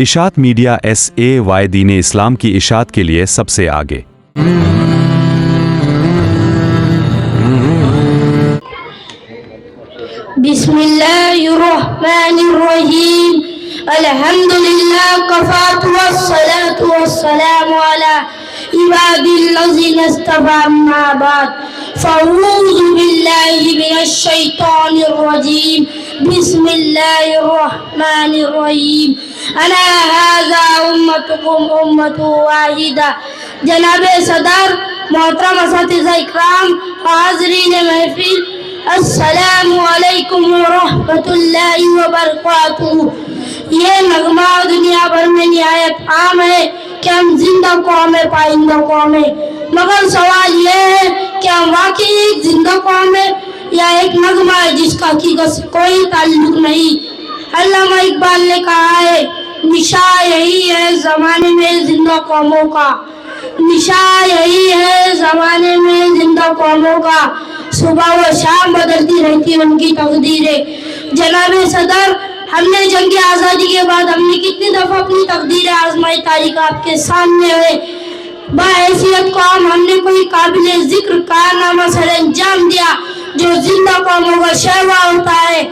اشاعت media SAY دین اسلام کی اشاعت کے لیے سب سے آگے۔ بسم اللہ الرحمن الرحیم الحمدللہ کفات والصلاة والسلام علی عباد الذین اصطفى اما بعد فاعوذ باللہ من الشیطان الرجیم بسم اللہ الرحمن الرحیم انا ھذا امتکم امۃ واحدہ۔ جناب صدر، محترم اساتذہ اکرام، حاضرین محفل، السلام علیکم ورحمۃ اللہ وبرکاتہ۔ یہ نغمہ دنیا بھر میں نہایت عام ہے کہ ہم زندہ قوم ہیں، پائندہ قوم ہیں، مگر سوال یہ ہے کہ ہم واقعی ایک زندہ قوم ہے یا ایک نغمہ ہے جس کا حقیقت سے کوئی تعلق نہیں۔ علامہ اقبال نے کہا ہے، نشاں یہی ہے زمانے میں زندہ قوموں کا، نشاں یہی ہے زمانے میں زندہ قوموں کا، صبح و شام بدلتی رہتی ان کی تقدیریں۔ جناب صدر، ہم نے جنگ آزادی کے بعد ہم نے کتنی دفعہ اپنی تقدیریں آزمائی، تاریخ آپ کے سامنے ہے۔ باحیثیت قوم ہم نے کوئی قابل ذکر کارنامہ سر انجام دیا جو زندہ قوموں کا شیوا ہوتا ہے؟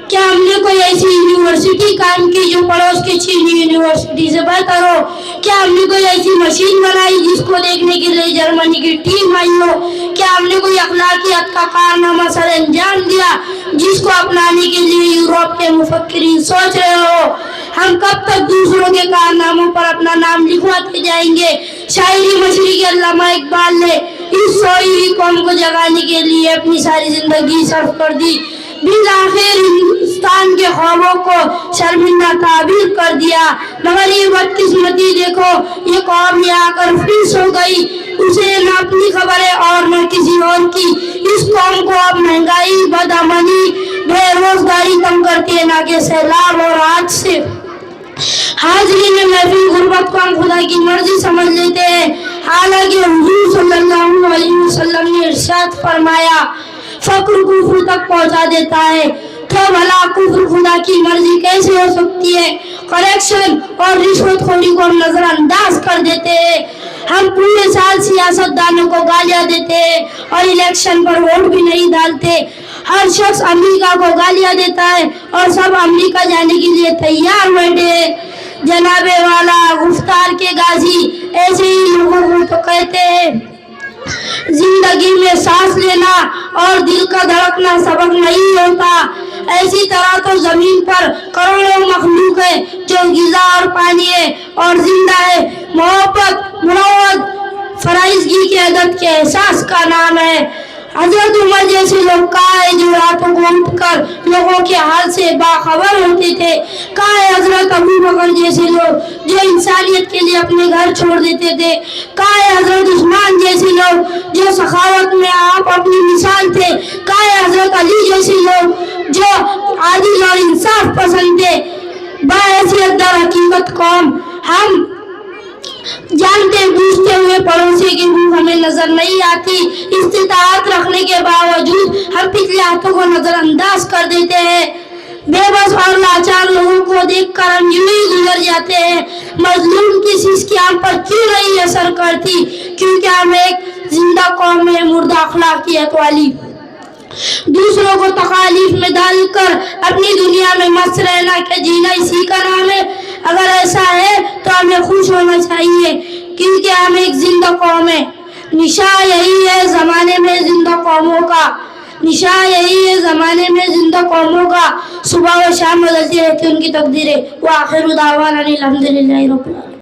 کیا ہم نے کوئی ایسی یونیورسٹی قائم کی جو پڑوس کی چینی یونیورسٹی سے بہتر ہو؟ کیا ہم نے کوئی ایسی مشین بنائی جس کو دیکھنے کے لیے جرمنی کی ٹیم آئی ہو؟ کیا ہم نے کوئی اخلاقیات کا کارنامہ سر انجام دیا جس کو اپنانے کے لیے یورپ کے مفکرین سوچ رہے ہو؟ ہم کب تک دوسروں کے کارناموں پر اپنا نام لکھواتے جائیں گے؟ شاعری مشرق علامہ اقبال نے اس سوئی ہوئی قوم کو جگانے کے لیے اپنی ساری زندگی صرف کر دی، بالآخر ہندوستان کے خوابوں کو شرمندہ تعبیر کر دیا۔ مگر یہ بدقسمتی دیکھو، یہ قوم یہ آ کر پھر سو گئی، اسے نہ اپنی خبر ہے اور نہ کسی اور کی۔ اس قوم کو اب مہنگائی، بدامنی، بے روزگاری تنگ کرتی ہے، نہ کہ سیلاب اور آج سے۔ حاضرین محفل، غربت کو ہم خدا کی مرضی سمجھ لیتے ہیں، حالانکہ حضور صلی اللہ علیہ وسلم نے ارشاد فرمایا، فقر کفر تک پہنچا دیتا ہے، تو بھلا کفر خدا کی مرضی کیسے ہو سکتی ہے؟ کریکشن اور رشوت خوری کو ہم نظر انداز کر دیتے ہیں، ہم پورے سال سیاست دانوں کو گالیاں دیتے ہیں اور الیکشن پر ووٹ بھی نہیں ڈالتے۔ ہر شخص امریکہ کو گالیاں دیتا ہے اور سب امریکہ جانے کے لیے تیار بیٹھے ہیں۔ جناب والا گفتار کے غازی ایسے ہی لوگوں کو تو کہتے ہیں، زندگی میں سانس لینا اور دل کا دھڑکنا سبق نہیں ہوتا۔ ایسی طرح تو زمین پر کروڑوں مخلوق ہے جو غذا اور پانی ہے اور زندہ ہے۔ محبت، مروت، فرائضگی کے عدد کے احساس کا نام ہے۔ حضرت عمر جیسے لوگ کہاں ہیں جو راتوں کو اٹھ کر لوگوں کے حال سے باخبر ہوتے تھے؟ کہاں ہے حضرت ابو بکر جیسے لوگ جو انسانیت کے لیے اپنے گھر چھوڑ دیتے تھے؟ کہاں ہے حضرت عثمان جیسے لوگ جو سخاوت میں آپ اپنی مثال تھے؟ کہاں ہے حضرت علی جیسے لوگ جو عادل اور انصاف پسند تھے؟ باحیثیت در حقیقت قوم، ہم جانتے بوجھتے ہوئے پڑوسی کی روح ہمیں نظر نہیں آتی، استطاعت رکھنے کے باوجود ہم پچھلے ہاتھوں کو نظر انداز کر دیتے ہیں۔ بے بس اور لاچار لوگوں کو دیکھ کر ہم یوں ہی گزر جاتے ہیں۔ مظلوم کی سیس کی ہم پر کیوں نہیں اثر کرتی؟ کیونکہ ہم ایک زندہ قوم میں مردہ اخلاقیات والی، دوسروں کو تکالیف میں ڈال کر اپنی دنیا میں مست رہنا کہ جینا اسی کا نام ہے۔ اگر ایسا ہے تو ہمیں خوش ہونا چاہیے کیونکہ ہم ایک زندہ قوم ہیں۔ نشاں یہی ہے زمانے میں زندہ قوموں کا، نشاں یہی ہے زمانے میں زندہ قوموں کا، صبح و شام بدلتی رہتی ان کی تقدیریں۔ وآخر دعوانا الحمدللہ رب العالمین۔